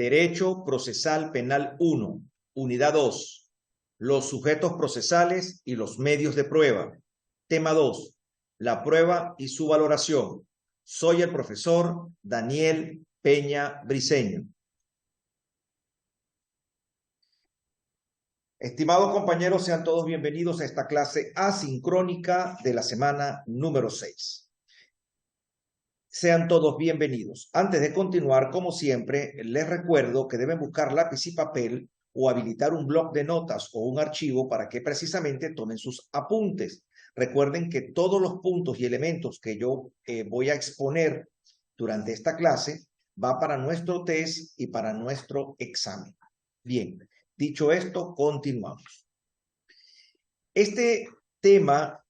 Derecho Procesal Penal 1, Unidad 2, los sujetos procesales y los medios de prueba. Tema 2, la prueba y su valoración. Soy el profesor Daniel Peña Briceño. Estimados compañeros, sean todos bienvenidos a esta clase asincrónica de la semana número 6. Sean todos bienvenidos. Antes de continuar, como siempre, les recuerdo que deben buscar lápiz y papel o habilitar un bloc de notas o un archivo para que precisamente tomen sus apuntes. Recuerden que todos los puntos y elementos que yo voy a exponer durante esta clase va para nuestro test y para nuestro examen. Bien, dicho esto, continuamos. Este tema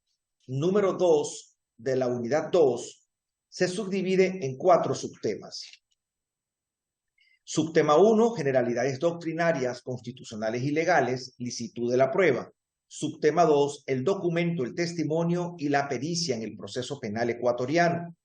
número 2 de la unidad 2 se subdivide en 4 subtemas. Subtema 1, generalidades doctrinarias, constitucionales y legales, licitud de la prueba. Subtema 2, el documento, el testimonio y la pericia en el proceso penal ecuatoriano.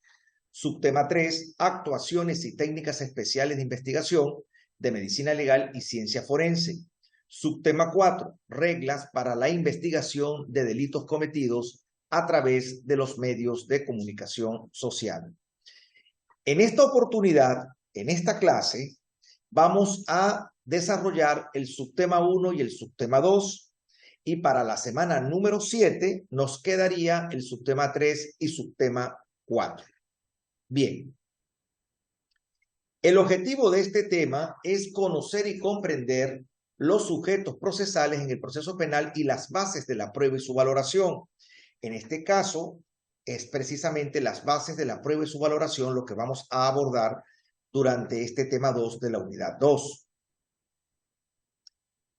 Subtema 3, actuaciones y técnicas especiales de investigación de medicina legal y ciencia forense. Subtema 4, reglas para la investigación de delitos cometidos a través de los medios de comunicación social. En esta oportunidad, en esta clase, vamos a desarrollar el subtema 1 y el subtema 2, y para la semana número 7 nos quedaría el subtema 3 y subtema 4. Bien. El objetivo de este tema es conocer y comprender los sujetos procesales en el proceso penal y las bases de la prueba y su valoración. En este caso, es precisamente las bases de la prueba y su valoración lo que vamos a abordar durante este tema 2 de la unidad 2.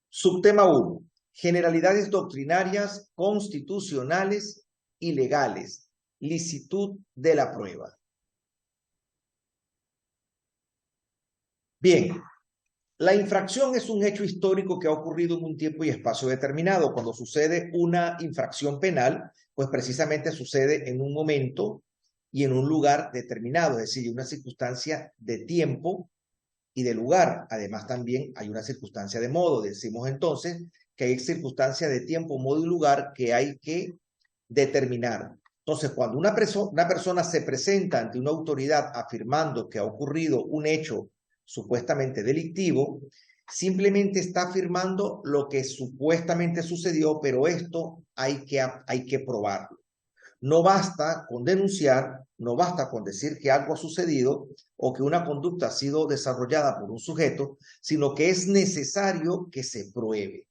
Subtema 1. Generalidades doctrinarias, constitucionales y legales. Licitud de la prueba. Bien. La infracción es un hecho histórico que ha ocurrido en un tiempo y espacio determinado. Cuando sucede una infracción penal, pues precisamente sucede en un momento y en un lugar determinado, es decir, una circunstancia de tiempo y de lugar. Además, también hay una circunstancia de modo. Decimos entonces que hay circunstancia de tiempo, modo y lugar que hay que determinar. Entonces, cuando una persona se presenta ante una autoridad afirmando que ha ocurrido un hecho supuestamente delictivo, simplemente está afirmando lo que supuestamente sucedió, pero esto hay que probarlo. No basta con denunciar, no basta con decir que algo ha sucedido o que una conducta ha sido desarrollada por un sujeto, sino que es necesario que se pruebe.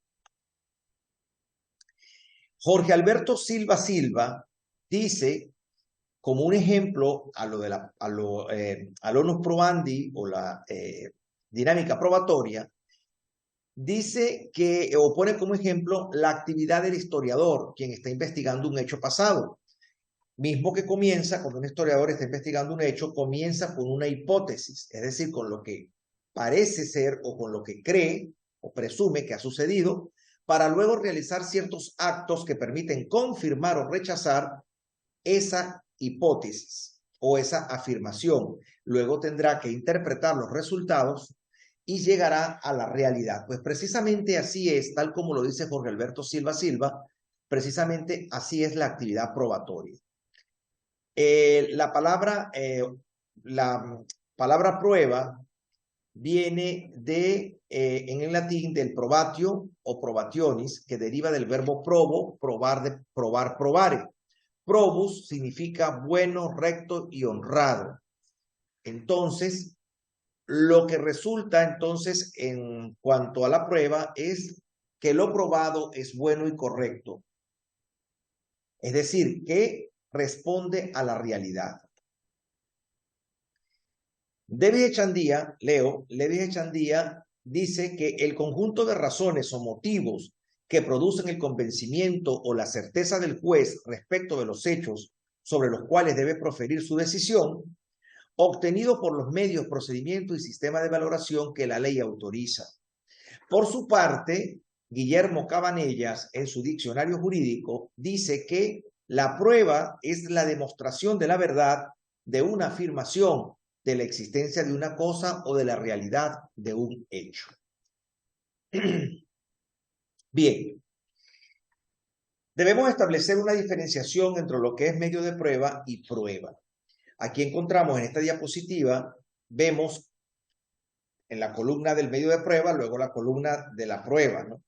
Jorge Alberto Silva dice, como un ejemplo a al onus probandi o la dinámica probatoria, dice que, o pone como ejemplo, la actividad del historiador, quien está investigando un hecho pasado. Mismo que comienza, cuando un historiador está investigando un hecho, comienza con una hipótesis, es decir, con lo que parece ser o con lo que cree o presume que ha sucedido, para luego realizar ciertos actos que permiten confirmar o rechazar esa hipótesis o esa afirmación. Luego tendrá que interpretar los resultados y llegará a la realidad. Pues precisamente así es, tal como lo dice Jorge Alberto Silva, precisamente así es la actividad probatoria. La palabra prueba viene en el latín del probatio o probationis, que deriva del verbo probo, probar, probare. Probus significa bueno, recto y honrado. Entonces, lo que resulta entonces en cuanto a la prueba es que lo probado es bueno y correcto. Es decir, que responde a la realidad. Levi Echandía dice que el conjunto de razones o motivos que producen el convencimiento o la certeza del juez respecto de los hechos sobre los cuales debe proferir su decisión, obtenido por los medios, procedimientos y sistema de valoración que la ley autoriza. Por su parte, Guillermo Cabanellas, en su diccionario jurídico, dice que la prueba es la demostración de la verdad de una afirmación de la existencia de una cosa o de la realidad de un hecho. Bien, debemos establecer una diferenciación entre lo que es medio de prueba y prueba. Aquí encontramos en esta diapositiva, vemos en la columna del medio de prueba, luego la columna de la prueba, ¿no?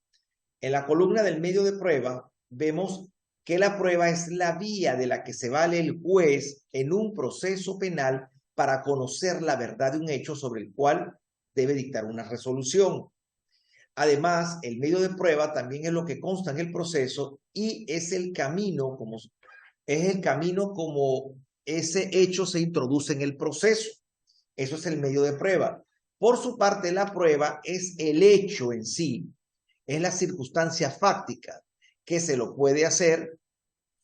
En la columna del medio de prueba vemos que la prueba es la vía de la que se vale el juez en un proceso penal para conocer la verdad de un hecho sobre el cual debe dictar una resolución. Además, el medio de prueba también es lo que consta en el proceso y es el camino como ese hecho se introduce en el proceso. Eso es el medio de prueba. Por su parte, la prueba es el hecho en sí, es la circunstancia fáctica que se lo puede hacer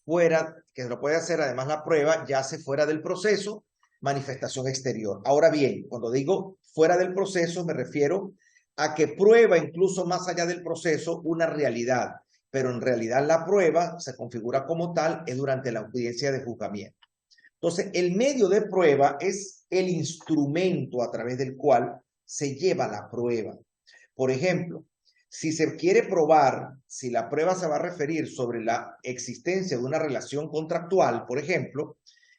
además la prueba ya se fuera del proceso, manifestación exterior. Ahora bien, cuando digo fuera del proceso me refiero a que prueba incluso más allá del proceso una realidad, pero en realidad la prueba se configura como tal es durante la audiencia de juzgamiento. Entonces, el medio de prueba es el instrumento a través del cual se lleva la prueba. Por ejemplo, si se quiere probar, si la prueba se va a referir sobre la existencia de una relación contractual, por ejemplo,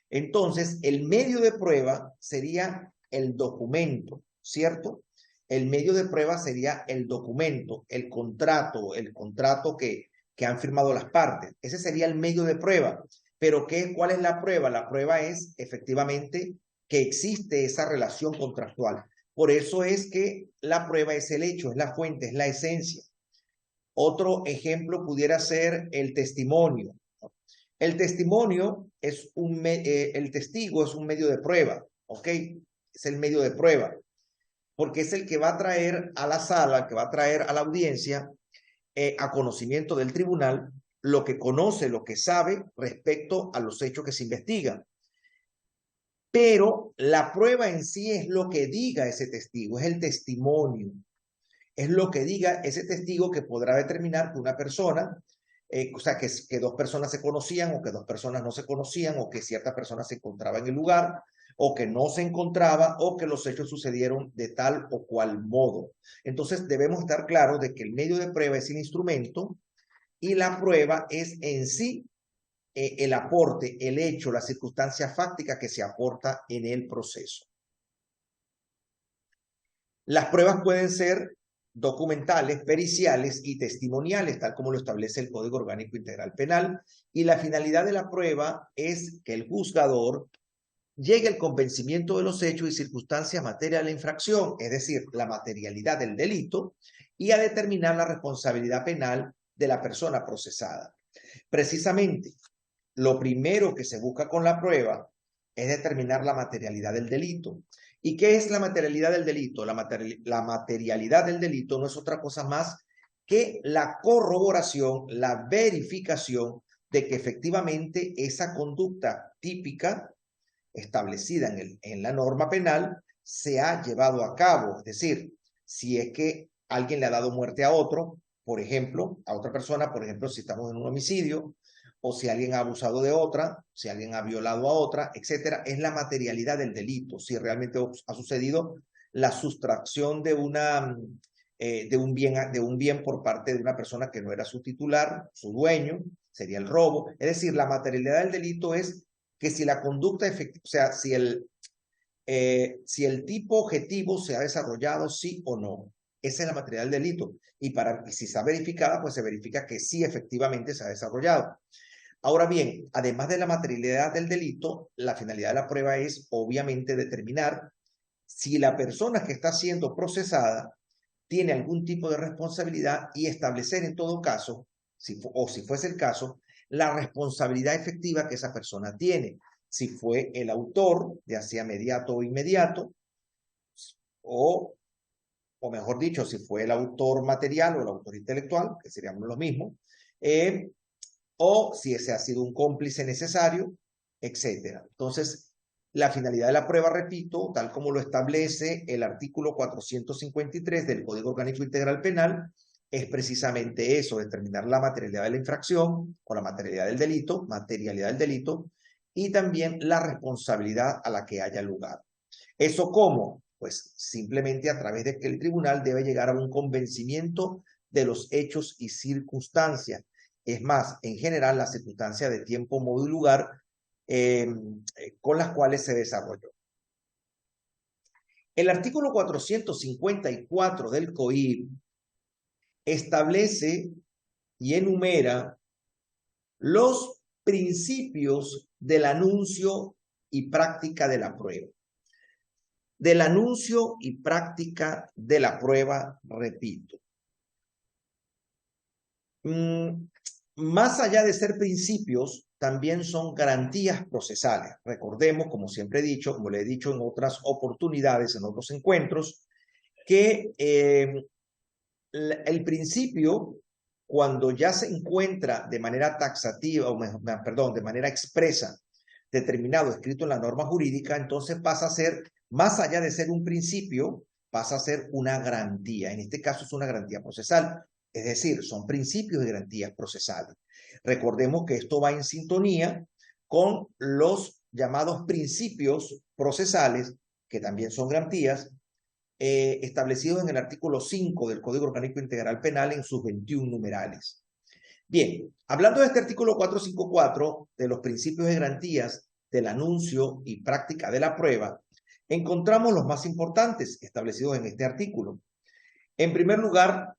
entonces el medio de prueba sería el documento, ¿cierto? El medio de prueba sería el documento, el contrato que han firmado las partes. Ese sería el medio de prueba. Pero ¿cuál es la prueba? La prueba es efectivamente que existe esa relación contractual. Por eso es que la prueba es el hecho, es la fuente, es la esencia. Otro ejemplo pudiera ser el testimonio. El testimonio es el testigo es un medio de prueba, ¿ok? Es el medio de prueba, porque es el que va a traer a la sala, que va a traer a la audiencia a conocimiento del tribunal lo que conoce, lo que sabe respecto a los hechos que se investigan. Pero la prueba en sí es lo que diga ese testigo, es el testimonio. Es lo que diga ese testigo que podrá determinar que una persona, o sea, que dos personas se conocían o que dos personas no se conocían o que cierta persona se encontraba en el lugar o que no se encontraba o que los hechos sucedieron de tal o cual modo. Entonces debemos estar claros de que el medio de prueba es el instrumento y la prueba es en sí el aporte, el hecho, la circunstancia fáctica que se aporta en el proceso. Las pruebas pueden ser documentales, periciales y testimoniales, tal como lo establece el Código Orgánico Integral Penal, y la finalidad de la prueba es que el juzgador llegue al convencimiento de los hechos y circunstancias materiales de la infracción, es decir, la materialidad del delito, y a determinar la responsabilidad penal de la persona procesada. Precisamente, lo primero que se busca con la prueba es determinar la materialidad del delito. ¿Y qué es la materialidad del delito? La materialidad del delito no es otra cosa más que la corroboración, la verificación de que efectivamente esa conducta típica establecida en la norma penal se ha llevado a cabo. Es decir, si es que alguien le ha dado muerte a otro, por ejemplo, a otra persona, por ejemplo, si estamos en un homicidio, o si alguien ha abusado de otra, si alguien ha violado a otra, etcétera, es la materialidad del delito, si realmente ha sucedido la sustracción de un bien por parte de una persona que no era su titular, su dueño, sería el robo. Es decir, la materialidad del delito es que si la conducta efectiva, o sea, si el tipo objetivo se ha desarrollado sí o no. Esa es la materialidad del delito. Y si está verificada, pues se verifica que sí efectivamente se ha desarrollado. Ahora bien, además de la materialidad del delito, la finalidad de la prueba es obviamente determinar si la persona que está siendo procesada tiene algún tipo de responsabilidad y establecer en todo caso, si fuese el caso, la responsabilidad efectiva que esa persona tiene. Si fue el autor, ya sea mediato o inmediato, o mejor dicho, si fue el autor material o el autor intelectual, que seríamos lo mismo, o si ese ha sido un cómplice necesario, etcétera. Entonces, la finalidad de la prueba, repito, tal como lo establece el artículo 453 del Código Orgánico Integral Penal, es precisamente eso, determinar la materialidad de la infracción o la materialidad del delito y también la responsabilidad a la que haya lugar. ¿Eso cómo? Pues simplemente a través de que el tribunal debe llegar a un convencimiento de los hechos y circunstancias. Es más, en general, las circunstancias de tiempo, modo y lugar con las cuales se desarrolló. El artículo 454 del COIP establece y enumera los principios del anuncio y práctica de la prueba. Del anuncio y práctica de la prueba, repito. Más allá de ser principios, también son garantías procesales. Recordemos, como siempre he dicho, como le he dicho en otras oportunidades, en otros encuentros, que el principio, cuando ya se encuentra de manera taxativa, perdón, de manera expresa, determinado, escrito en la norma jurídica, entonces pasa a ser, más allá de ser un principio, pasa a ser una garantía. En este caso es una garantía procesal. Es decir, son principios de garantías procesales. Recordemos que esto va en sintonía con los llamados principios procesales, que también son garantías, establecidos en el artículo 5 del Código Orgánico Integral Penal en sus 21 numerales. Bien, hablando de este artículo 454, de los principios de garantías del anuncio y práctica de la prueba, encontramos los más importantes establecidos en este artículo. En primer lugar,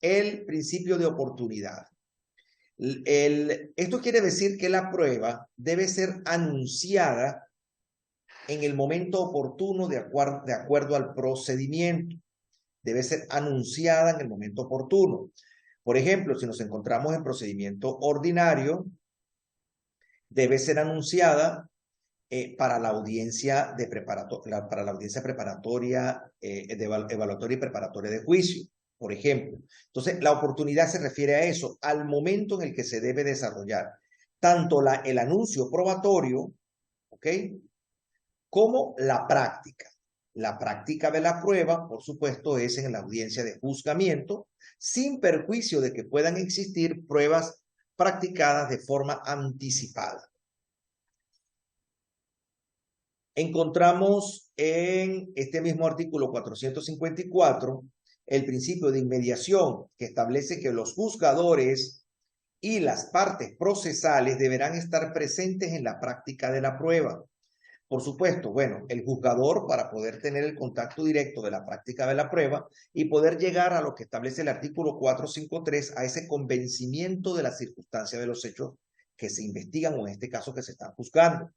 el principio de oportunidad. Esto quiere decir que la prueba debe ser anunciada en el momento oportuno de acuerdo al procedimiento. Debe ser anunciada en el momento oportuno. Por ejemplo, si nos encontramos en procedimiento ordinario, debe ser anunciada para la audiencia preparatoria, evaluatoria y preparatoria de juicio, por ejemplo. Entonces, la oportunidad se refiere a eso, al momento en el que se debe desarrollar tanto el anuncio probatorio, ¿ok?, como la práctica. La práctica de la prueba, por supuesto, es en la audiencia de juzgamiento, sin perjuicio de que puedan existir pruebas practicadas de forma anticipada. Encontramos en este mismo artículo 454 el principio de inmediación, que establece que los juzgadores y las partes procesales deberán estar presentes en la práctica de la prueba. Por supuesto, bueno, el juzgador para poder tener el contacto directo de la práctica de la prueba y poder llegar a lo que establece el artículo 453, a ese convencimiento de la circunstancia de los hechos que se investigan o en este caso que se están juzgando.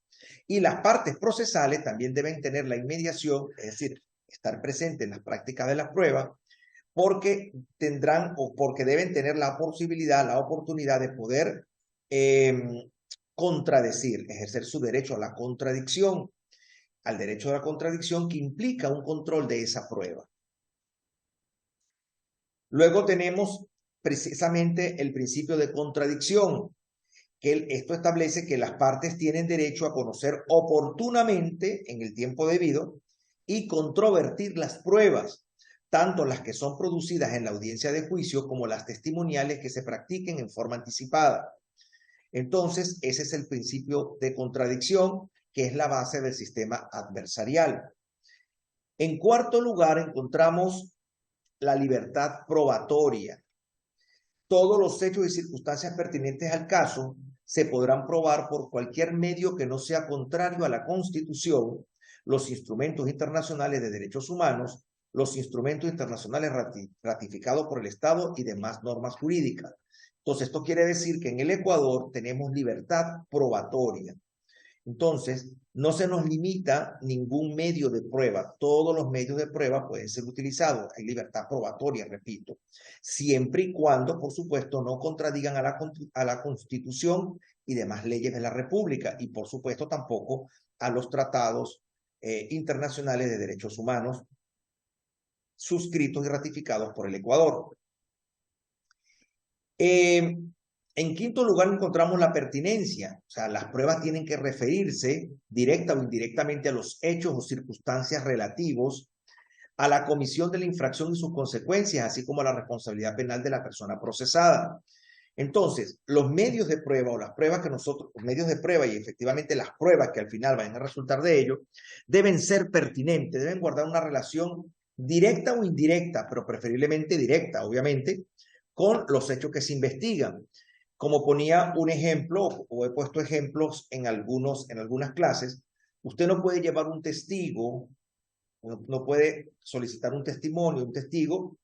Y las partes procesales también deben tener la inmediación, es decir, estar presentes en las prácticas de la prueba, porque tendrán o porque deben tener la posibilidad, la oportunidad de poder contradecir, ejercer su derecho a la contradicción, al derecho a la contradicción que implica un control de esa prueba. Luego tenemos precisamente el principio de contradicción, que esto establece que las partes tienen derecho a conocer oportunamente en el tiempo debido y controvertir las pruebas, tanto las que son producidas en la audiencia de juicio como las testimoniales que se practiquen en forma anticipada. Entonces, ese es el principio de contradicción, que es la base del sistema adversarial. En cuarto lugar, encontramos la libertad probatoria. Todos los hechos y circunstancias pertinentes al caso se podrán probar por cualquier medio que no sea contrario a la Constitución, los instrumentos internacionales de derechos humanos, los instrumentos internacionales ratificados por el Estado y demás normas jurídicas. Entonces, esto quiere decir que en el Ecuador tenemos libertad probatoria. Entonces, no se nos limita ningún medio de prueba. Todos los medios de prueba pueden ser utilizados. Hay libertad probatoria, repito, siempre y cuando, por supuesto, no contradigan a la Constitución y demás leyes de la República, y por supuesto tampoco a los tratados internacionales de derechos humanos suscritos y ratificados por el Ecuador. En quinto lugar encontramos la pertinencia, o sea, las pruebas tienen que referirse directa o indirectamente a los hechos o circunstancias relativos a la comisión de la infracción y sus consecuencias, así como a la responsabilidad penal de la persona procesada. Entonces, los medios de prueba o las pruebas que nosotros, los medios de prueba y efectivamente las pruebas que al final vayan a resultar de ello, deben ser pertinentes, deben guardar una relación directa o indirecta, pero preferiblemente directa, obviamente, con los hechos que se investigan. Como ponía un ejemplo, o he puesto ejemplos en algunas clases, usted no puede llevar un testigo, no puede solicitar un testimonio, un testigo,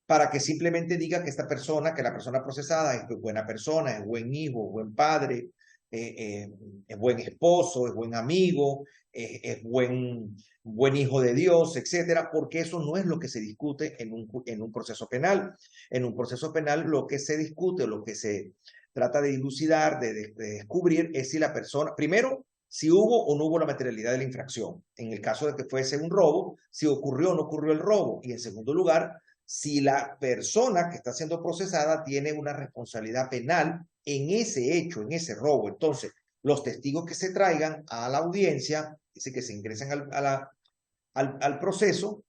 para que simplemente diga que esta persona, que la persona procesada es buena persona, es buen hijo, buen padre, es buen esposo, es buen amigo, es buen hijo de Dios, etcétera, porque eso no es lo que se discute en un proceso penal. En un proceso penal lo que se discute, lo que se trata de dilucidar, de descubrir, es si la persona, primero, si hubo o no hubo la materialidad de la infracción. En el caso de que fuese un robo, si ocurrió o no ocurrió el robo. Y en segundo lugar, si la persona que está siendo procesada tiene una responsabilidad penal en ese hecho, en ese robo. Entonces, los testigos que se traigan a la audiencia, es decir, que se ingresen al proceso,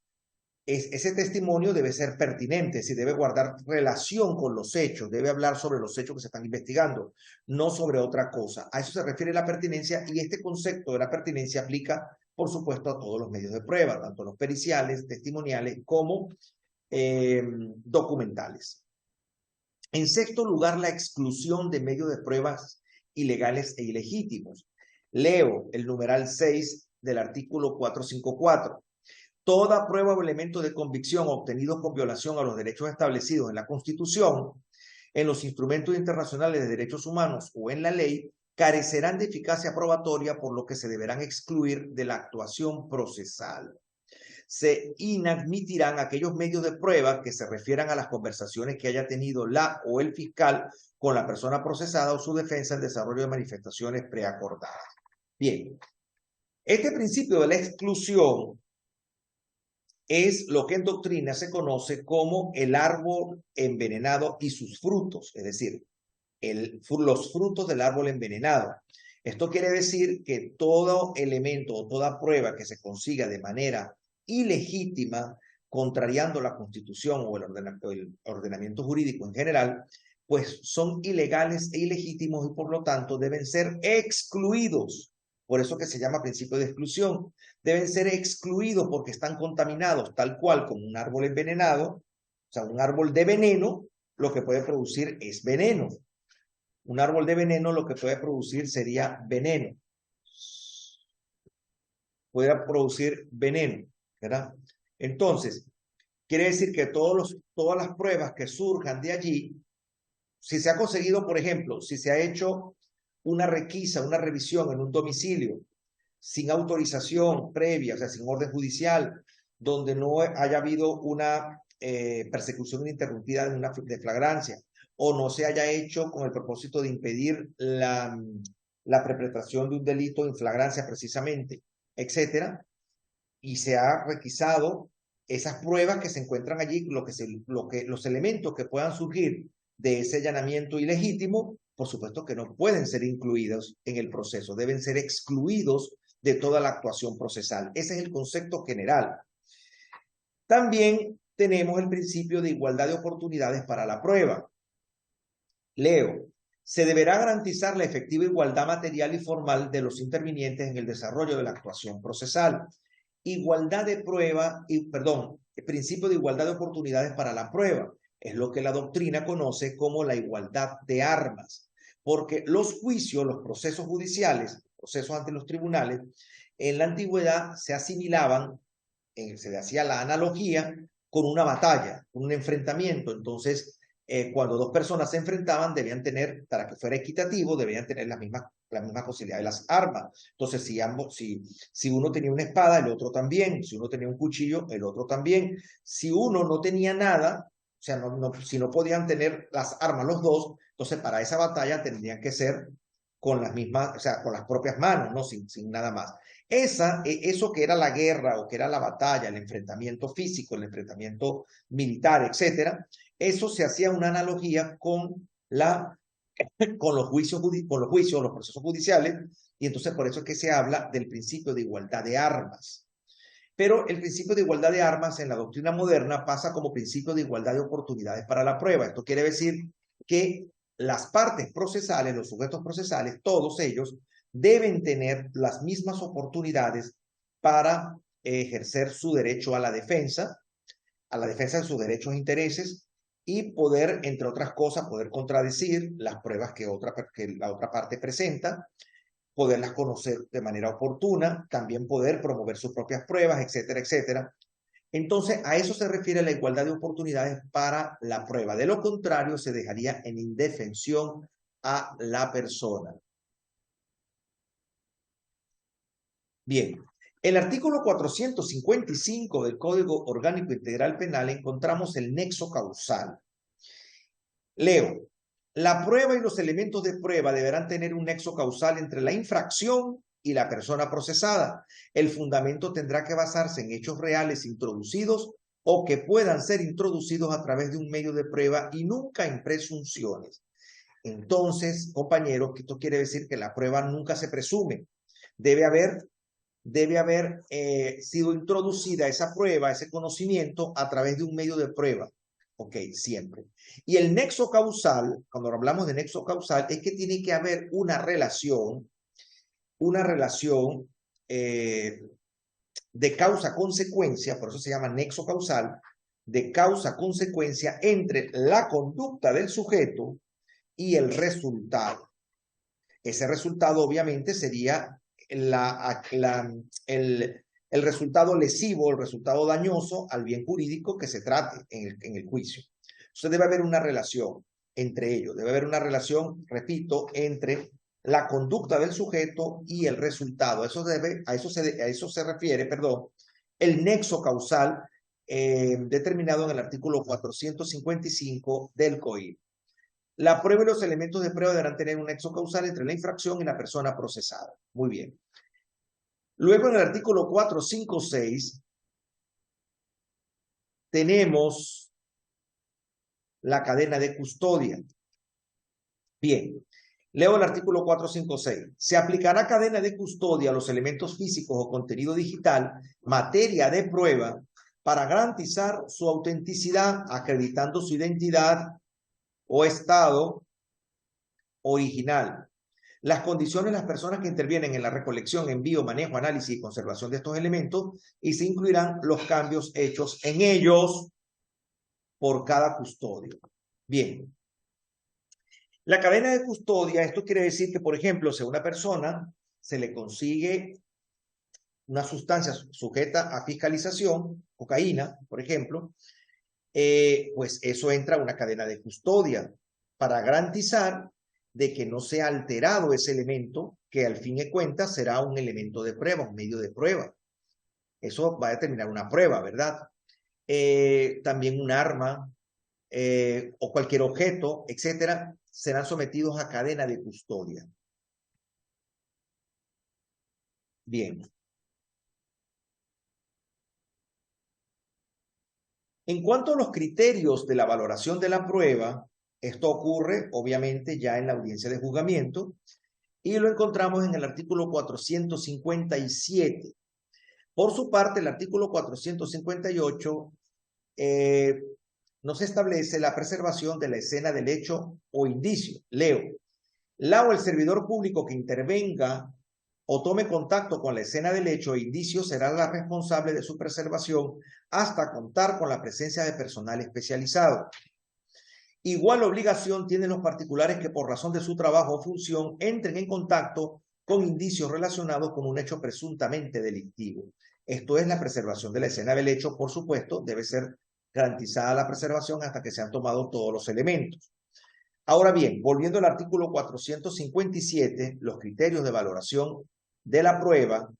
ese testimonio debe ser pertinente, si debe guardar relación con los hechos, debe hablar sobre los hechos que se están investigando, no sobre otra cosa. A eso se refiere la pertinencia, y este concepto de la pertinencia aplica, por supuesto, a todos los medios de prueba, tanto los periciales, testimoniales, como documentales. En sexto lugar, la exclusión de medios de pruebas ilegales e ilegítimos. Leo el numeral 6 del artículo 454. Toda prueba o elemento de convicción obtenido con violación a los derechos establecidos en la Constitución, en los instrumentos internacionales de derechos humanos o en la ley, carecerán de eficacia probatoria, por lo que se deberán excluir de la actuación procesal. Se inadmitirán aquellos medios de prueba que se refieran a las conversaciones que haya tenido la o el fiscal con la persona procesada o su defensa en desarrollo de manifestaciones preacordadas. Bien, este principio de la exclusión es lo que en doctrina se conoce como el árbol envenenado y sus frutos, es decir, los frutos del árbol envenenado. Esto quiere decir que todo elemento o toda prueba que se consiga de manera ilegítima, contrariando la Constitución o el ordenamiento jurídico en general, pues son ilegales e ilegítimos y por lo tanto deben ser excluidos. Por eso que se llama principio de exclusión. Deben ser excluidos porque están contaminados, tal cual como un árbol envenenado, o sea, un árbol de veneno, lo que puede producir es veneno. Un árbol de veneno lo que puede producir sería veneno. Puede producir veneno, ¿verdad? Entonces, quiere decir que todas las pruebas que surjan de allí, si se ha conseguido, por ejemplo, si se ha hecho una requisa, una revisión en un domicilio sin autorización previa, o sea, sin orden judicial, donde no haya habido una persecución ininterrumpida de flagrancia, o no se haya hecho con el propósito de impedir la perpetración de un delito en flagrancia precisamente, etcétera, y se ha requisado esas pruebas que se encuentran allí, los elementos que puedan surgir de ese allanamiento ilegítimo, por supuesto que no pueden ser incluidos en el proceso, deben ser excluidos de toda la actuación procesal. Ese es el concepto general. También tenemos el principio de igualdad de oportunidades para la prueba. Leo, se deberá garantizar la efectiva igualdad material y formal de los intervinientes en el desarrollo de la actuación procesal. Igualdad de prueba, el principio de igualdad de oportunidades para la prueba. Es lo que la doctrina conoce como la igualdad de armas. Porque los juicios, los procesos judiciales, procesos ante los tribunales, en la antigüedad se asimilaban, se le hacía la analogía con una batalla, un enfrentamiento. Entonces, cuando dos personas se enfrentaban, debían tener, para que fuera equitativo, debían tener la misma posibilidad de las armas. Entonces, si uno tenía una espada, el otro también. Si uno tenía un cuchillo, el otro también. Si uno no tenía nada, o sea, si no podían tener las armas los dos, entonces para esa batalla tendrían que ser con las mismas, o sea, con las propias manos, ¿no? Sin nada más. Eso que era la guerra o que era la batalla, el enfrentamiento físico, el enfrentamiento militar, etcétera, eso se hacía una analogía con los juicios, los procesos judiciales, y entonces por eso es que se habla del principio de igualdad de armas. Pero el principio de igualdad de armas en la doctrina moderna pasa como principio de igualdad de oportunidades para la prueba. Esto quiere decir que las partes procesales, los sujetos procesales, todos ellos deben tener las mismas oportunidades para ejercer su derecho a la defensa de sus derechos e intereses y poder, entre otras cosas, poder contradecir las pruebas que la otra parte presenta, poderlas conocer de manera oportuna, también poder promover sus propias pruebas, etcétera, etcétera. Entonces, a eso se refiere la igualdad de oportunidades para la prueba. De lo contrario, se dejaría en indefensión a la persona. Bien, en el artículo 455 del Código Orgánico Integral Penal encontramos el nexo causal. Leo, la prueba y los elementos de prueba deberán tener un nexo causal entre la infracción y la persona procesada. El fundamento tendrá que basarse en hechos reales introducidos o que puedan ser introducidos a través de un medio de prueba y nunca en presunciones. Entonces, compañeros, esto quiere decir que la prueba nunca se presume. Debe haber sido introducida esa prueba, ese conocimiento, a través de un medio de prueba. Ok, siempre. Y el nexo causal, cuando hablamos de nexo causal, es que tiene que haber una relación de causa-consecuencia, por eso se llama nexo causal, de causa-consecuencia entre la conducta del sujeto y el resultado. Ese resultado obviamente sería el resultado lesivo, el resultado dañoso al bien jurídico que se trate en el juicio. Entonces debe haber una relación entre ellos, debe haber una relación, repito, entre la conducta del sujeto y el resultado. A eso se refiere, el nexo causal determinado en el artículo 455 del COIP. La prueba y los elementos de prueba deberán tener un nexo causal entre la infracción y la persona procesada. Muy bien. Luego en el artículo 456 tenemos la cadena de custodia. Bien, leo el artículo 456. Se aplicará cadena de custodia a los elementos físicos o contenido digital, materia de prueba, para garantizar su autenticidad, acreditando su identidad o estado original. Las condiciones de las personas que intervienen en la recolección, envío, manejo, análisis y conservación de estos elementos, y se incluirán los cambios hechos en ellos por cada custodio. Bien. La cadena de custodia, esto quiere decir que, por ejemplo, si a una persona se le consigue una sustancia sujeta a fiscalización, cocaína, por ejemplo, pues eso entra a una cadena de custodia para garantizar de que no sea alterado ese elemento, que al fin de cuentas será un elemento de prueba, un medio de prueba. Eso va a determinar una prueba, ¿verdad? También un arma o cualquier objeto, etcétera, serán sometidos a cadena de custodia. Bien. En cuanto a los criterios de la valoración de la prueba, esto ocurre obviamente ya en la audiencia de juzgamiento y lo encontramos en el artículo 457. Por su parte, el artículo 458 nos establece la preservación de la escena del hecho o indicio. Leo, la o el servidor público que intervenga o tome contacto con la escena del hecho e indicio será la responsable de su preservación hasta contar con la presencia de personal especializado. Igual obligación tienen los particulares que por razón de su trabajo o función entren en contacto con indicios relacionados con un hecho presuntamente delictivo. Esto es la preservación de la escena del hecho, por supuesto, debe ser garantizada la preservación hasta que se han tomado todos los elementos. Ahora bien, volviendo al artículo 457, los criterios de valoración de la prueba,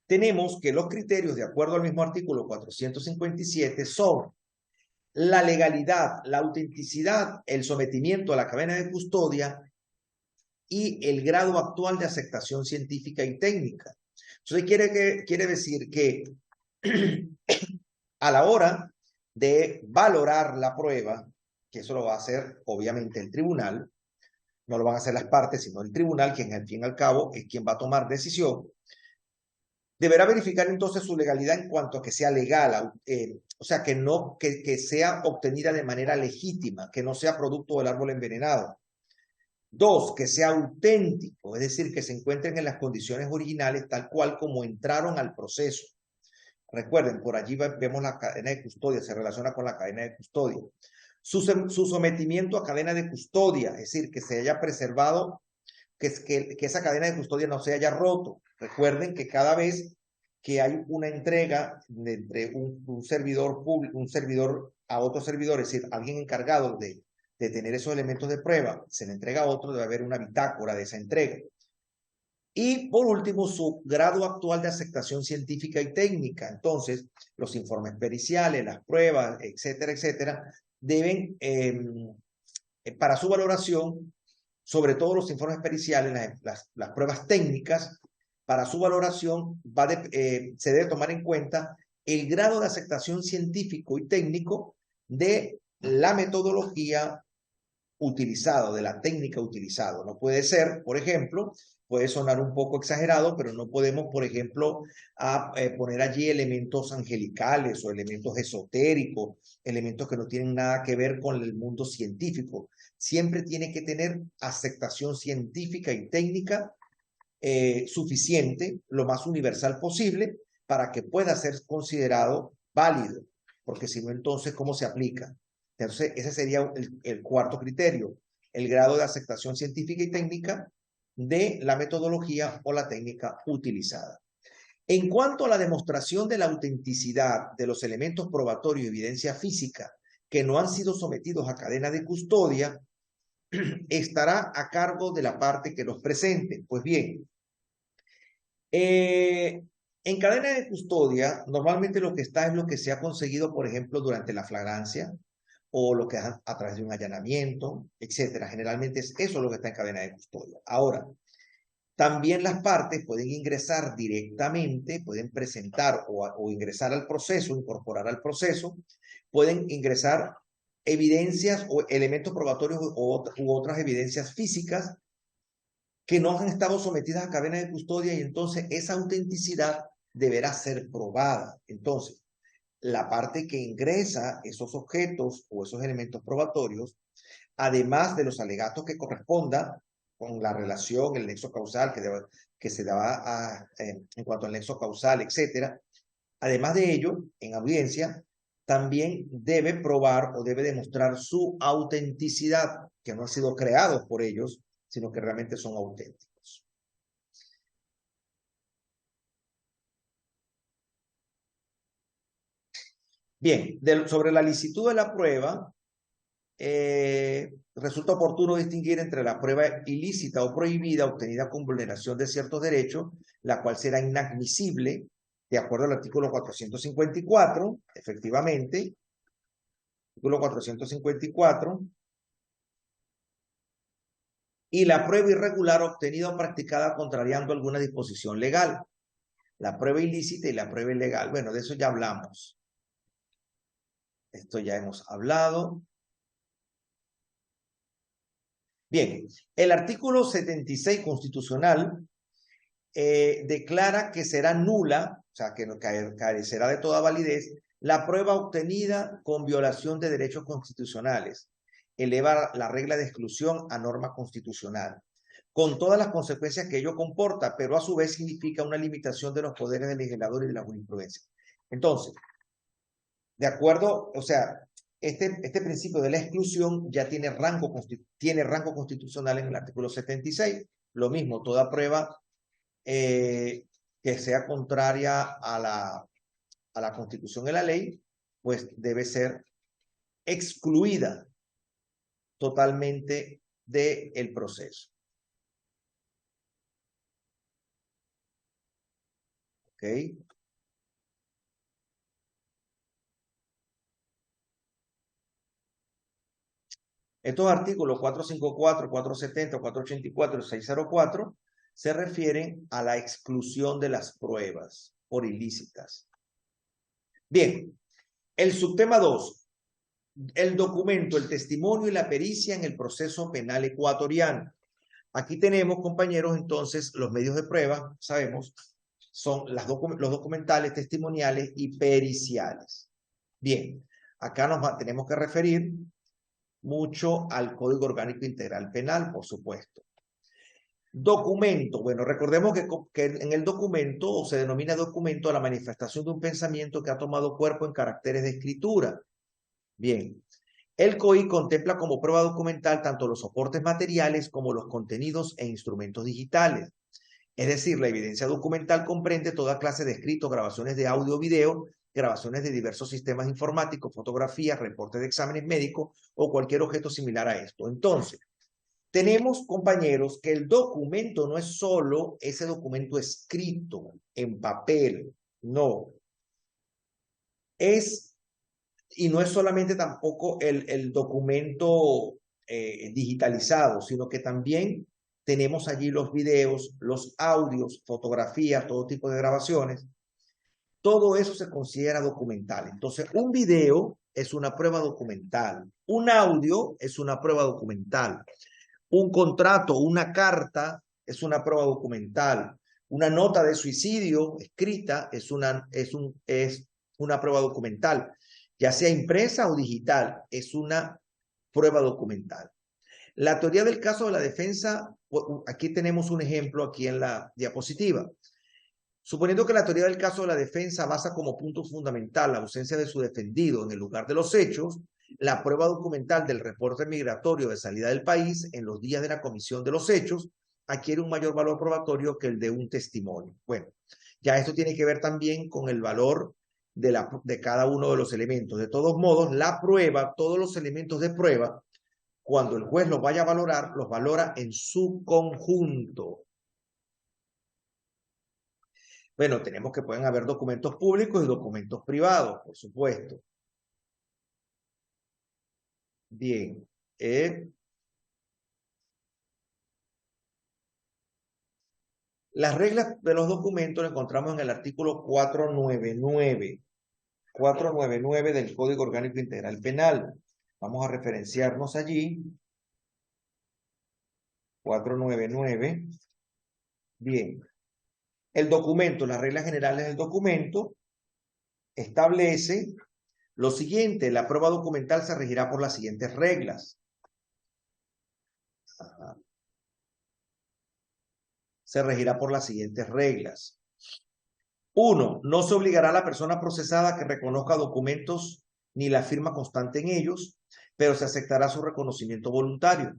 tenemos que los criterios, de acuerdo al mismo artículo 457, son la legalidad, la autenticidad, el sometimiento a la cadena de custodia y el grado actual de aceptación científica y técnica. Entonces quiere decir que a la hora de valorar la prueba, que eso lo va a hacer obviamente el tribunal, no lo van a hacer las partes, sino el tribunal, quien al fin y al cabo es quien va a tomar decisión. Deberá verificar entonces su legalidad en cuanto a que sea legal, o sea, que sea obtenida de manera legítima, que no sea producto del árbol envenenado. 2, que sea auténtico, es decir, que se encuentren en las condiciones originales tal cual como entraron al proceso. Recuerden, por allí vemos la cadena de custodia, se relaciona con la cadena de custodia. Su sometimiento a cadena de custodia, es decir, que se haya preservado, que esa cadena de custodia no se haya roto. Recuerden que cada vez que hay una entrega entre un servidor público, un servidor a otro servidor, es decir, alguien encargado de tener esos elementos de prueba, se le entrega a otro, debe haber una bitácora de esa entrega. Y por último, su grado actual de aceptación científica y técnica. Entonces, los informes periciales, las pruebas, etcétera, etcétera, deben, para su valoración, sobre todo los informes periciales, las pruebas técnicas, para su valoración se debe tomar en cuenta el grado de aceptación científico y técnico de la metodología utilizada, de la técnica utilizada. No puede ser, por ejemplo, puede sonar un poco exagerado, pero no podemos, por ejemplo, poner allí elementos angelicales o elementos esotéricos, elementos que no tienen nada que ver con el mundo científico. Siempre tiene que tener aceptación científica y técnica suficiente, lo más universal posible, para que pueda ser considerado válido, porque si no, entonces, ¿cómo se aplica? Entonces, ese sería el cuarto criterio, el grado de aceptación científica y técnica de la metodología o la técnica utilizada. En cuanto a la demostración de la autenticidad de los elementos probatorios y evidencia física que no han sido sometidos a cadena de custodia, estará a cargo de la parte que los presente. Pues bien, en cadena de custodia, normalmente lo que está es lo que se ha conseguido, por ejemplo, durante la flagrancia o lo que a través de un allanamiento, etcétera. Generalmente es eso lo que está en cadena de custodia. Ahora, también las partes pueden ingresar directamente, pueden presentar o ingresar al proceso, incorporar al proceso, pueden ingresar evidencias o elementos probatorios u otras evidencias físicas que no han estado sometidas a cadena de custodia y entonces esa autenticidad deberá ser probada. Entonces, la parte que ingresa esos objetos o esos elementos probatorios, además de los alegatos que corresponda con la relación, el nexo causal que se daba en cuanto al nexo causal, etcétera, además de ello, en audiencia, también debe probar o debe demostrar su autenticidad, que no han sido creados por ellos, sino que realmente son auténticos. Bien, sobre la licitud de la prueba, resulta oportuno distinguir entre la prueba ilícita o prohibida obtenida con vulneración de ciertos derechos, la cual será inadmisible de acuerdo al artículo 454, efectivamente, artículo 454, y la prueba irregular obtenida o practicada contrariando alguna disposición legal. La prueba ilícita y la prueba ilegal. Bueno, de eso ya hablamos. Esto ya hemos hablado. Bien, el artículo 76 constitucional declara que será nula, o sea, que carecerá de toda validez, la prueba obtenida con violación de derechos constitucionales. Eleva la regla de exclusión a norma constitucional, con todas las consecuencias que ello comporta, pero a su vez significa una limitación de los poderes del legislador y de la jurisprudencia. Entonces, de acuerdo, o sea, este principio de la exclusión ya tiene rango constitucional en el artículo 76. Lo mismo, toda prueba que sea contraria a la Constitución y la ley, pues debe ser excluida totalmente del proceso. ¿Ok? Estos artículos 454, 470, 484 y 604 se refieren a la exclusión de las pruebas por ilícitas. Bien, el subtema 2, el documento, el testimonio y la pericia en el proceso penal ecuatoriano. Aquí tenemos, compañeros, entonces, los medios de prueba, sabemos, son los documentales, testimoniales y periciales. Bien, acá tenemos que referir mucho al Código Orgánico Integral Penal, por supuesto. Documento. Bueno, recordemos que en el documento se denomina documento a la manifestación de un pensamiento que ha tomado cuerpo en caracteres de escritura. Bien, el COI contempla como prueba documental tanto los soportes materiales como los contenidos e instrumentos digitales. Es decir, la evidencia documental comprende toda clase de escritos, grabaciones de audio o video, grabaciones de diversos sistemas informáticos, fotografías, reportes de exámenes médicos o cualquier objeto similar a esto. Entonces, tenemos, compañeros, que el documento no es solo ese documento escrito en papel, no. Y no es solamente tampoco el documento digitalizado, sino que también tenemos allí los videos, los audios, fotografías, todo tipo de grabaciones. Todo eso se considera documental. Entonces, un video es una prueba documental. Un audio es una prueba documental. Un contrato, una carta es una prueba documental. Una nota de suicidio escrita es una prueba documental. Ya sea impresa o digital, es una prueba documental. La teoría del caso de la defensa, aquí tenemos un ejemplo aquí en la diapositiva. Suponiendo que la teoría del caso de la defensa basa como punto fundamental la ausencia de su defendido en el lugar de los hechos, la prueba documental del reporte migratorio de salida del país en los días de la comisión de los hechos adquiere un mayor valor probatorio que el de un testimonio. Bueno, ya esto tiene que ver también con el valor de cada uno de los elementos. De todos modos, la prueba, todos los elementos de prueba, cuando el juez los vaya a valorar, los valora en su conjunto. Bueno, tenemos que pueden haber documentos públicos y documentos privados, por supuesto. Bien. Las reglas de los documentos las encontramos en el artículo 499. 499 del Código Orgánico Integral Penal. Vamos a referenciarnos allí. 499. Bien. El documento, las reglas generales del documento, establece lo siguiente: la prueba documental se regirá por las siguientes reglas. Se regirá por las siguientes reglas. 1. No se obligará a la persona procesada a que reconozca documentos ni la firma constante en ellos, pero se aceptará su reconocimiento voluntario.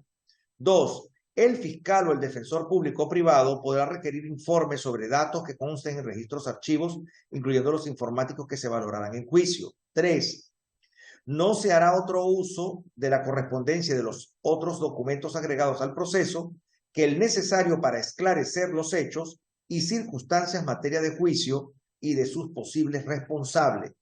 2. El fiscal o el defensor público o privado podrá requerir informes sobre datos que consten en registros archivos, incluyendo los informáticos que se valorarán en juicio. 3. No se hará otro uso de la correspondencia de los otros documentos agregados al proceso que el necesario para esclarecer los hechos y circunstancias en materia de juicio y de sus posibles responsables.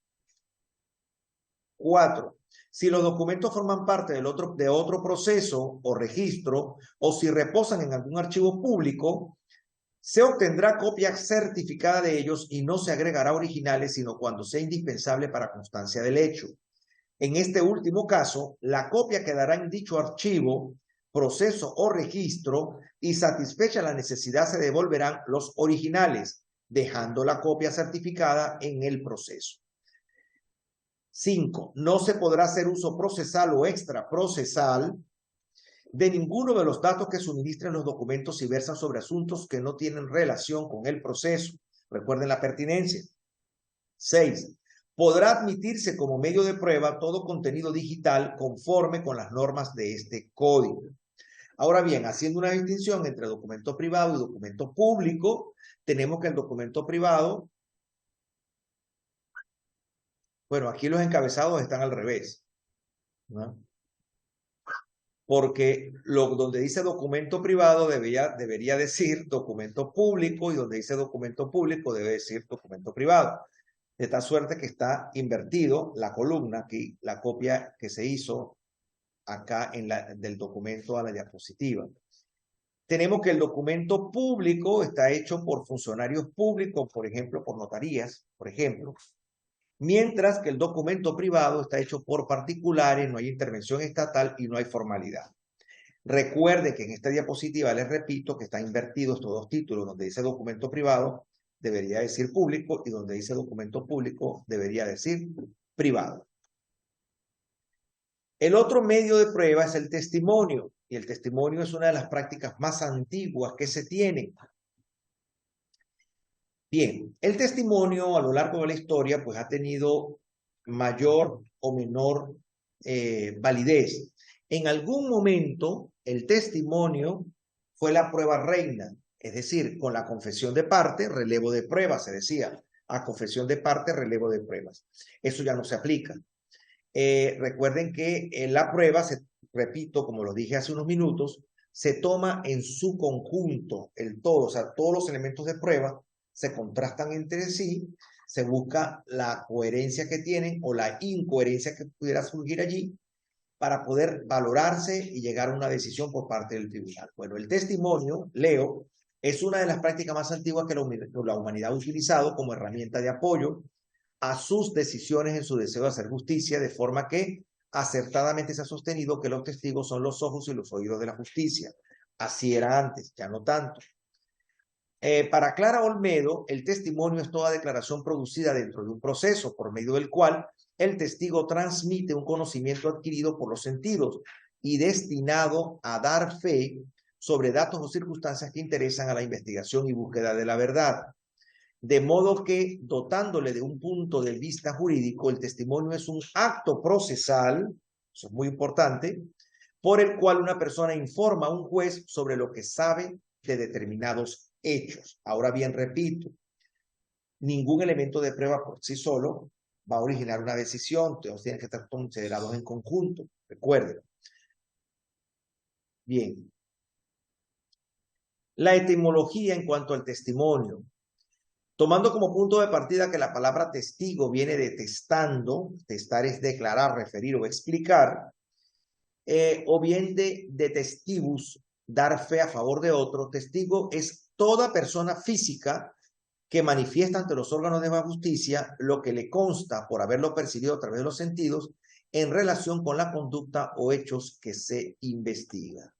4. Si los documentos forman parte de otro proceso o registro, o si reposan en algún archivo público, se obtendrá copia certificada de ellos y no se agregará originales, sino cuando sea indispensable para constancia del hecho. En este último caso, la copia quedará en dicho archivo, proceso o registro, y satisfecha la necesidad se devolverán los originales, dejando la copia certificada en el proceso. 5. No se podrá hacer uso procesal o extraprocesal de ninguno de los datos que suministren los documentos si versan sobre asuntos que no tienen relación con el proceso. Recuerden la pertinencia. 6. Podrá admitirse como medio de prueba todo contenido digital conforme con las normas de este código. Ahora bien, haciendo una distinción entre documento privado y documento público, tenemos que el documento privado, bueno, aquí los encabezados están al revés, ¿no? Porque donde dice documento privado debería decir documento público, y donde dice documento público debe decir documento privado. De tal suerte que está invertido la columna aquí, la copia que se hizo acá del documento a la diapositiva. Tenemos que el documento público está hecho por funcionarios públicos, por ejemplo, por notarías, por ejemplo, mientras que el documento privado está hecho por particulares, no hay intervención estatal y no hay formalidad. Recuerde que en esta diapositiva les repito que están invertidos estos dos títulos, donde dice documento privado, debería decir público, y donde dice documento público debería decir privado. El otro medio de prueba es el testimonio, y el testimonio es una de las prácticas más antiguas que se tienen. Bien, el testimonio a lo largo de la historia pues ha tenido mayor o menor validez. En algún momento el testimonio fue la prueba reina, es decir, con la confesión de parte, relevo de pruebas, se decía, a confesión de parte, relevo de pruebas. Eso ya no se aplica. Recuerden que la prueba, repito, como lo dije hace unos minutos, se toma en su conjunto, el todo, o sea, todos los elementos de prueba se contrastan entre sí, se busca la coherencia que tienen o la incoherencia que pudiera surgir allí para poder valorarse y llegar a una decisión por parte del tribunal. Bueno, el testimonio, leo, es una de las prácticas más antiguas que la humanidad ha utilizado como herramienta de apoyo a sus decisiones en su deseo de hacer justicia, de forma que acertadamente se ha sostenido que los testigos son los ojos y los oídos de la justicia. Así era antes, ya no tanto. Para Clara Olmedo, el testimonio es toda declaración producida dentro de un proceso por medio del cual el testigo transmite un conocimiento adquirido por los sentidos y destinado a dar fe sobre datos o circunstancias que interesan a la investigación y búsqueda de la verdad. De modo que, dotándole de un punto de vista jurídico, el testimonio es un acto procesal, eso es muy importante, por el cual una persona informa a un juez sobre lo que sabe de determinados hechos. Ahora bien, repito, ningún elemento de prueba por sí solo va a originar una decisión, todos tienen que estar considerados en conjunto, recuerden. Bien. La etimología en cuanto al testimonio. Tomando como punto de partida que la palabra testigo viene de testando, testar es declarar, referir o explicar, o bien de testivus, dar fe a favor de otro. Testigo es toda persona física que manifiesta ante los órganos de la justicia lo que le consta por haberlo percibido a través de los sentidos en relación con la conducta o hechos que se investiga.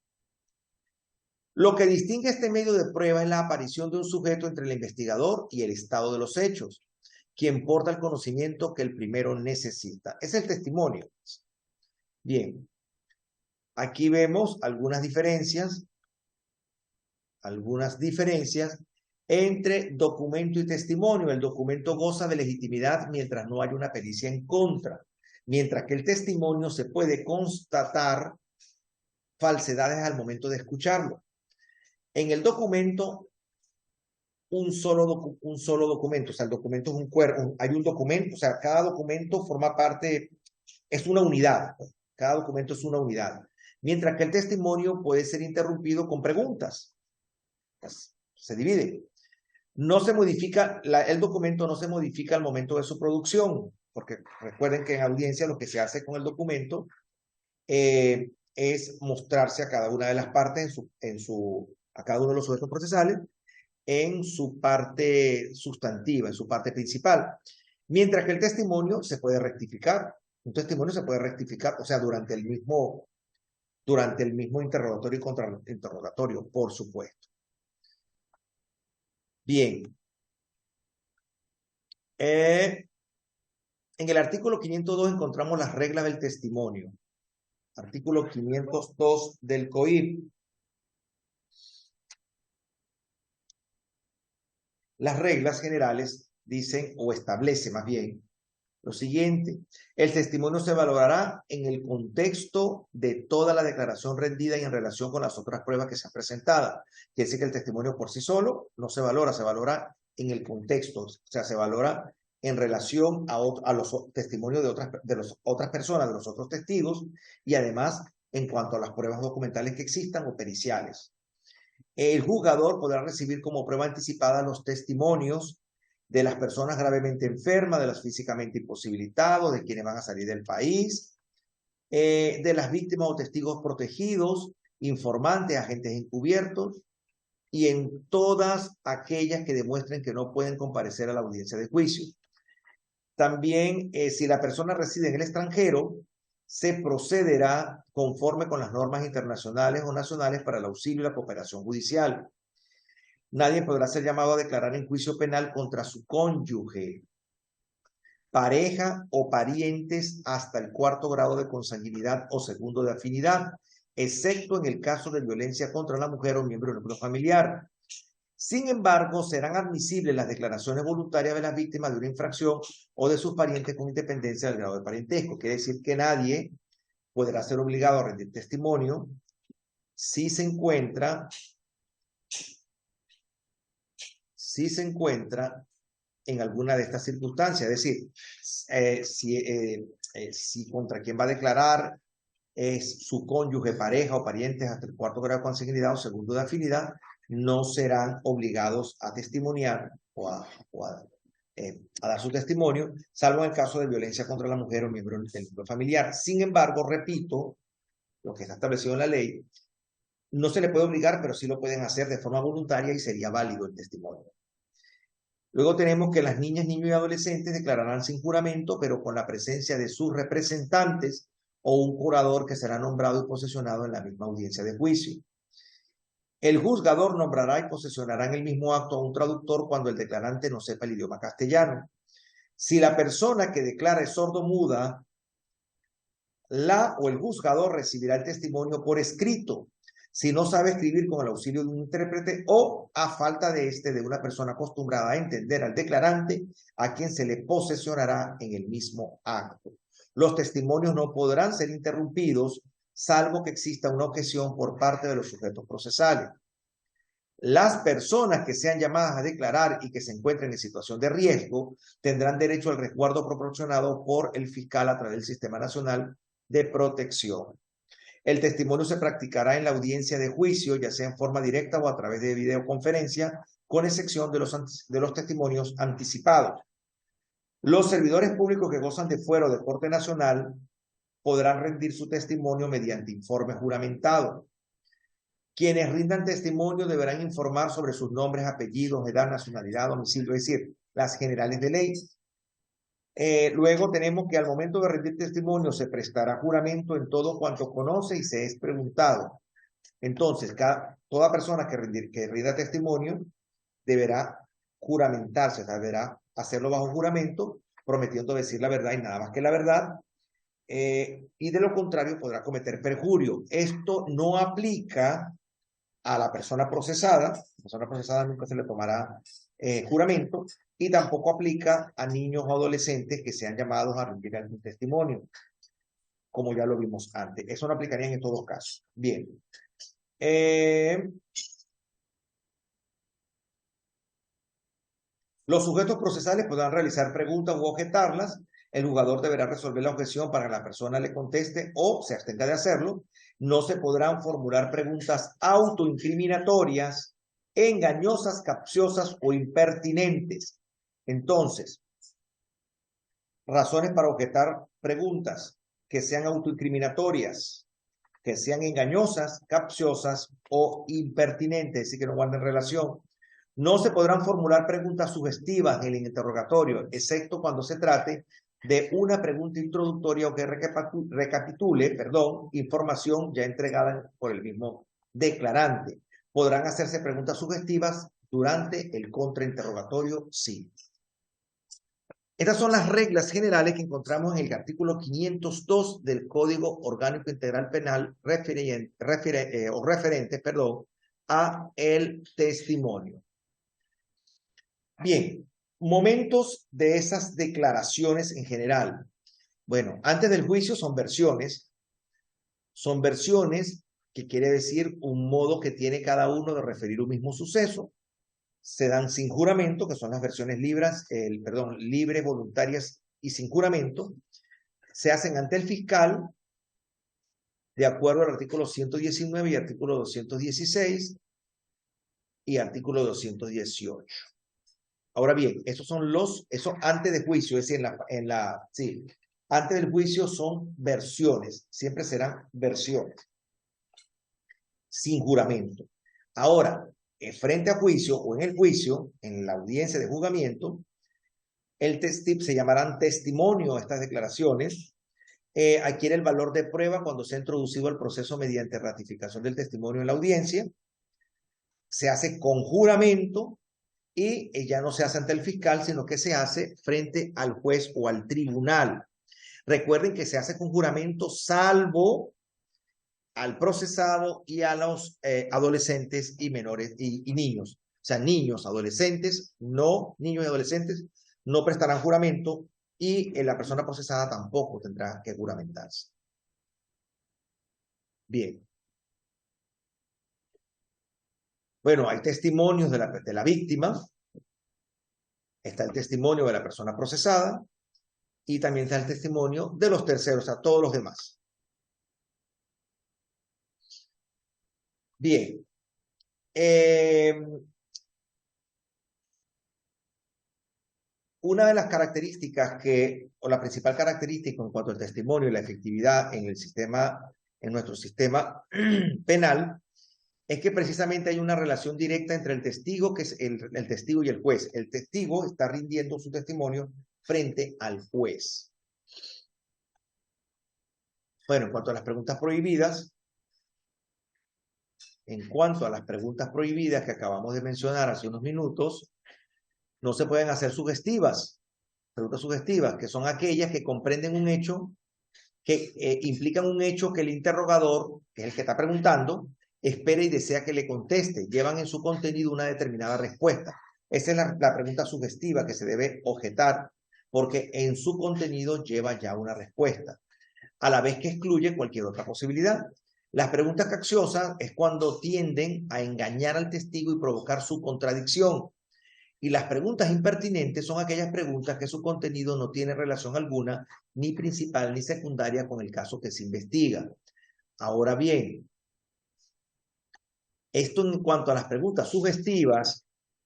Lo que distingue este medio de prueba es la aparición de un sujeto entre el investigador y el estado de los hechos, quien porta el conocimiento que el primero necesita. Es el testimonio. Bien, aquí vemos algunas diferencias entre documento y testimonio. El documento goza de legitimidad mientras no haya una pericia en contra, mientras que el testimonio se puede constatar falsedades al momento de escucharlo. En el documento, un solo documento, o sea, el documento es un cuerpo, hay un documento, o sea, cada documento forma parte, es una unidad, cada documento es una unidad, mientras que el testimonio puede ser interrumpido con preguntas, pues, se divide. No se modifica, el documento no se modifica al momento de su producción, porque recuerden que en audiencia lo que se hace con el documento es mostrarse a cada una de las partes a cada uno de los sujetos procesales en su parte sustantiva, en su parte principal. Mientras que el testimonio se puede rectificar. Un testimonio se puede rectificar, o sea, durante el mismo interrogatorio y contrainterrogatorio, por supuesto. Bien. En el artículo 502 encontramos las reglas del testimonio. Artículo 502 del COIP. Las reglas generales dicen, o establece más bien, lo siguiente: el testimonio se valorará en el contexto de toda la declaración rendida y en relación con las otras pruebas que se han presentado. Quiere decir que el testimonio por sí solo no se valora en el contexto, o sea, se valora en relación a los testimonios de las otras personas, de los otros testigos, y además en cuanto a las pruebas documentales que existan o periciales. El juzgador podrá recibir como prueba anticipada los testimonios de las personas gravemente enfermas, de los físicamente imposibilitados, de quienes van a salir del país, de las víctimas o testigos protegidos, informantes, agentes encubiertos, y en todas aquellas que demuestren que no pueden comparecer a la audiencia de juicio. También, si la persona reside en el extranjero, se procederá conforme con las normas internacionales o nacionales para el auxilio y la cooperación judicial. Nadie podrá ser llamado a declarar en juicio penal contra su cónyuge, pareja o parientes hasta el 4º grado de consanguinidad o 2º de afinidad, excepto en el caso de violencia contra la mujer o miembro del núcleo familiar. Sin embargo, serán admisibles las declaraciones voluntarias de las víctimas de una infracción o de sus parientes con independencia del grado de parentesco. Quiere decir que nadie podrá ser obligado a rendir testimonio si se encuentra en alguna de estas circunstancias. Es decir, si contra quien va a declarar es su cónyuge, pareja o parientes hasta el 4º grado de consanguinidad o 2º de afinidad, no serán obligados a testimoniar o a dar su testimonio, salvo en el caso de violencia contra la mujer o miembro del núcleo familiar. Sin embargo, repito, lo que está establecido en la ley, no se le puede obligar, pero sí lo pueden hacer de forma voluntaria y sería válido el testimonio. Luego tenemos que las niñas, niños y adolescentes declararán sin juramento, pero con la presencia de sus representantes o un curador que será nombrado y posesionado en la misma audiencia de juicio. El juzgador nombrará y posesionará en el mismo acto a un traductor cuando el declarante no sepa el idioma castellano. Si la persona que declara es sordomuda, la o el juzgador recibirá el testimonio por escrito, si no sabe escribir con el auxilio de un intérprete o, a falta de de una persona acostumbrada a entender al declarante, a quien se le posesionará en el mismo acto. Los testimonios no podrán ser interrumpidos, salvo que exista una objeción por parte de los sujetos procesales. Las personas que sean llamadas a declarar y que se encuentren en situación de riesgo tendrán derecho al resguardo proporcionado por el fiscal a través del Sistema Nacional de Protección. El testimonio se practicará en la audiencia de juicio, ya sea en forma directa o a través de videoconferencia, con excepción de los testimonios anticipados. Los servidores públicos que gozan de fuero de Corte Nacional podrán rendir su testimonio mediante informe juramentado. Quienes rindan testimonio deberán informar sobre sus nombres, apellidos, edad, nacionalidad, domicilio, es decir, las generales de ley. Luego tenemos que al momento de rendir testimonio se prestará juramento en todo cuanto conoce y se es preguntado. Entonces, toda persona que rinda testimonio deberá juramentarse, o sea, deberá hacerlo bajo juramento, prometiendo decir la verdad y nada más que la verdad, y de lo contrario podrá cometer perjurio. Esto no aplica a la persona procesada. La persona procesada nunca se le tomará juramento, y tampoco aplica a niños o adolescentes que sean llamados a rendir algún testimonio, como ya lo vimos antes. Eso no aplicaría en todos casos. Bien. Los sujetos procesales podrán realizar preguntas u objetarlas. El jugador deberá resolver la objeción para que la persona le conteste o se abstenga de hacerlo. No se podrán formular preguntas autoincriminatorias, engañosas, capciosas o impertinentes. Entonces, razones para objetar preguntas que sean autoincriminatorias, que sean engañosas, capciosas o impertinentes, es decir, que no guarden relación. No se podrán formular preguntas sugestivas en el interrogatorio, excepto cuando se trate de una pregunta introductoria o que recapitule, información ya entregada por el mismo declarante. Podrán hacerse preguntas sugestivas durante el contrainterrogatorio, sí. Estas son las reglas generales que encontramos en el artículo 502 del Código Orgánico Integral Penal referente a el testimonio. Bien, momentos de esas declaraciones en general. Bueno, antes del juicio son versiones. Son versiones que quiere decir un modo que tiene cada uno de referir un mismo suceso. Se dan sin juramento, que son las versiones libres, voluntarias y sin juramento. Se hacen ante el fiscal, de acuerdo al artículo 119 y artículo 216 y artículo 218. Ahora bien, eso antes de juicio, es decir, antes del juicio son versiones, siempre serán versiones, sin juramento. Ahora, frente a juicio o en el juicio, en la audiencia de juzgamiento, se llamarán testimonio estas declaraciones, adquiere el valor de prueba cuando se ha introducido al proceso mediante ratificación del testimonio en la audiencia. se hace con juramento y ya no se hace ante el fiscal, sino que se hace frente al juez o al tribunal. Recuerden que se hace con juramento salvo al procesado y a los adolescentes y menores y niños. O sea, niños, adolescentes, niños y adolescentes no prestarán juramento y la persona procesada tampoco tendrá que juramentarse. Bien. Bueno, hay testimonios de la víctima, está el testimonio de la persona procesada y también está el testimonio de los terceros, o sea, todos los demás. Bien. Una de las características o la principal característica en cuanto al testimonio y la efectividad en nuestro sistema penal, es que precisamente hay una relación directa entre el testigo, que es el testigo y el juez. El testigo está rindiendo su testimonio frente al juez. Bueno, en cuanto a las preguntas prohibidas, que acabamos de mencionar hace unos minutos, no se pueden hacer sugestivas, preguntas sugestivas, que son aquellas que comprenden un hecho, que implican un hecho que el interrogador, que es el que está preguntando, espera y desea que le conteste, llevan en su contenido una determinada respuesta. Esa es la pregunta sugestiva que se debe objetar, porque en su contenido lleva ya una respuesta, a la vez que excluye cualquier otra posibilidad. Las preguntas capciosas es cuando tienden a engañar al testigo y provocar su contradicción. Y las preguntas impertinentes son aquellas preguntas que su contenido no tiene relación alguna, ni principal ni secundaria, con el caso que se investiga. Ahora bien, esto en cuanto a las preguntas sugestivas,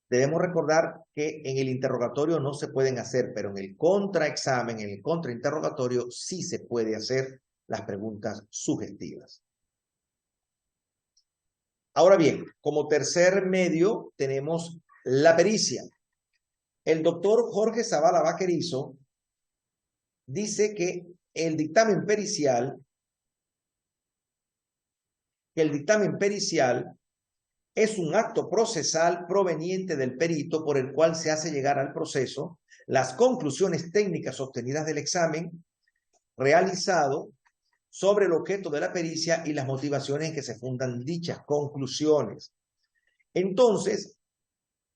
debemos recordar que en el interrogatorio no se pueden hacer, pero en el contraexamen, en el contrainterrogatorio, sí se puede hacer las preguntas sugestivas. Ahora bien, como tercer medio tenemos la pericia. El doctor Jorge Zavala Vaquerizo dice que el dictamen pericial es un acto procesal proveniente del perito por el cual se hace llegar al proceso las conclusiones técnicas obtenidas del examen realizado sobre el objeto de la pericia y las motivaciones en que se fundan dichas conclusiones. Entonces,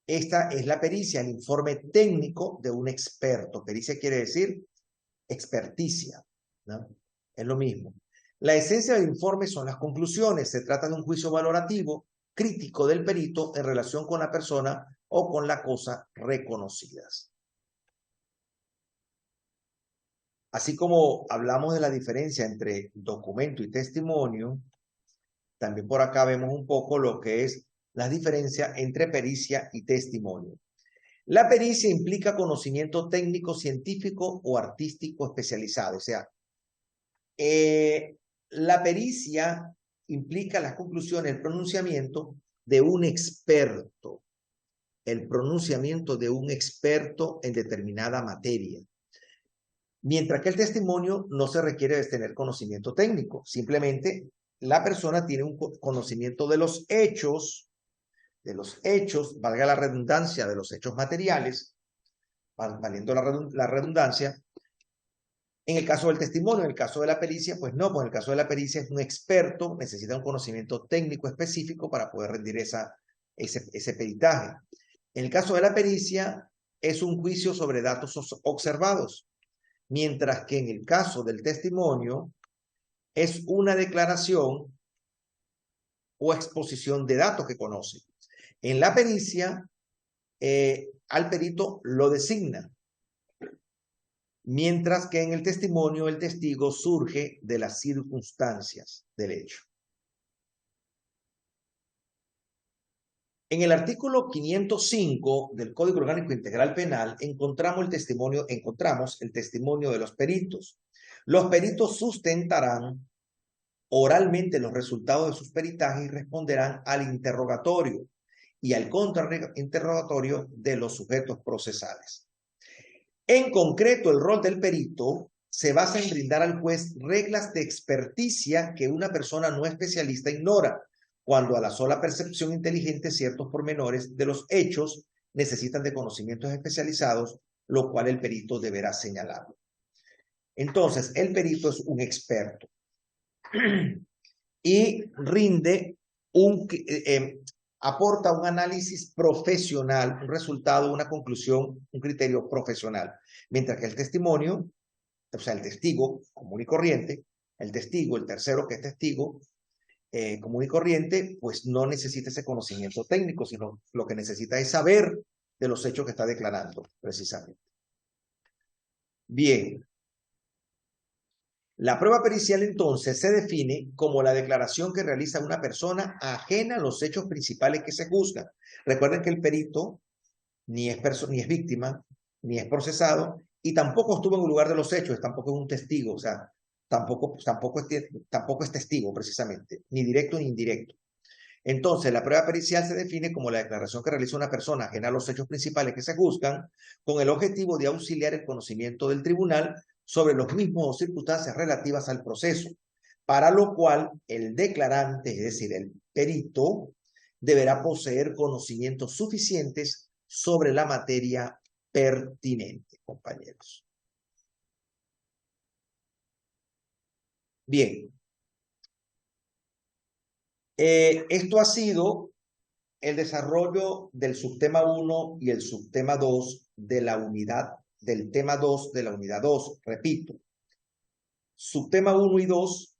esta es la pericia, el informe técnico de un experto. Pericia quiere decir experticia, ¿no? Es lo mismo. La esencia del informe son las conclusiones. Se trata de un juicio valorativo, crítico del perito en relación con la persona o con la cosa reconocidas. Así como hablamos de la diferencia entre documento y testimonio, también por acá vemos un poco lo que es la diferencia entre pericia y testimonio. La pericia implica conocimiento técnico, científico o artístico especializado. O sea, la pericia implica las conclusiones, el pronunciamiento de un experto. El pronunciamiento de un experto en determinada materia. Mientras que el testimonio no se requiere de tener conocimiento técnico. Simplemente la persona tiene un conocimiento de los hechos, valga la redundancia, de los hechos materiales, valiendo la redundancia. En el caso del testimonio, en el caso de la pericia, pues no, pues en el caso de la pericia es un experto, necesita un conocimiento técnico específico para poder rendir ese peritaje. En el caso de la pericia, es un juicio sobre datos observados, mientras que en el caso del testimonio, es una declaración o exposición de datos que conoce. En la pericia, al perito lo designa, mientras que en el testimonio el testigo surge de las circunstancias del hecho. En el artículo 505 del Código Orgánico Integral Penal encontramos el testimonio de los peritos. Los peritos sustentarán oralmente los resultados de sus peritajes y responderán al interrogatorio y al contrainterrogatorio de los sujetos procesales. En concreto, el rol del perito se basa en brindar al juez reglas de experticia que una persona no especialista ignora, cuando a la sola percepción inteligente ciertos pormenores de los hechos necesitan de conocimientos especializados, lo cual el perito deberá señalarlo. Entonces, el perito es un experto y rinde aporta un análisis profesional, un resultado, una conclusión, un criterio profesional. Mientras que el testimonio, o sea, el testigo común y corriente, el testigo, el tercero que es testigo común y corriente, pues no necesita ese conocimiento técnico, sino lo que necesita es saber de los hechos que está declarando, precisamente. Bien. La prueba pericial, entonces, se define como la declaración que realiza una persona ajena a los hechos principales que se juzgan. Recuerden que el perito ni es víctima, ni es procesado, y tampoco estuvo en el lugar de los hechos, tampoco es un testigo, o sea, tampoco es testigo, precisamente, ni directo ni indirecto. Entonces, la prueba pericial se define como la declaración que realiza una persona ajena a los hechos principales que se juzgan, con el objetivo de auxiliar el conocimiento del tribunal sobre los mismos o circunstancias relativas al proceso, para lo cual el declarante, es decir, el perito, deberá poseer conocimientos suficientes sobre la materia pertinente, compañeros. Bien. Esto ha sido el desarrollo del subtema 1 y el subtema 2 de la unidad, del tema 2 de la unidad 2. Repito, subtema 1 y 2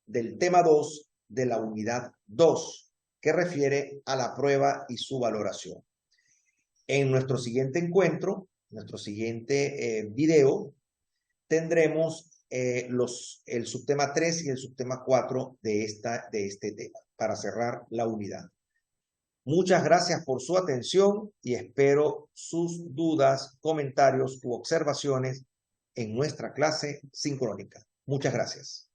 del tema 2 de la unidad 2, que refiere a la prueba y su valoración. En nuestro siguiente encuentro, nuestro siguiente video, tendremos el subtema 3 y el subtema 4 de este tema, para cerrar la unidad. Muchas gracias por su atención y espero sus dudas, comentarios u observaciones en nuestra clase sincrónica. Muchas gracias.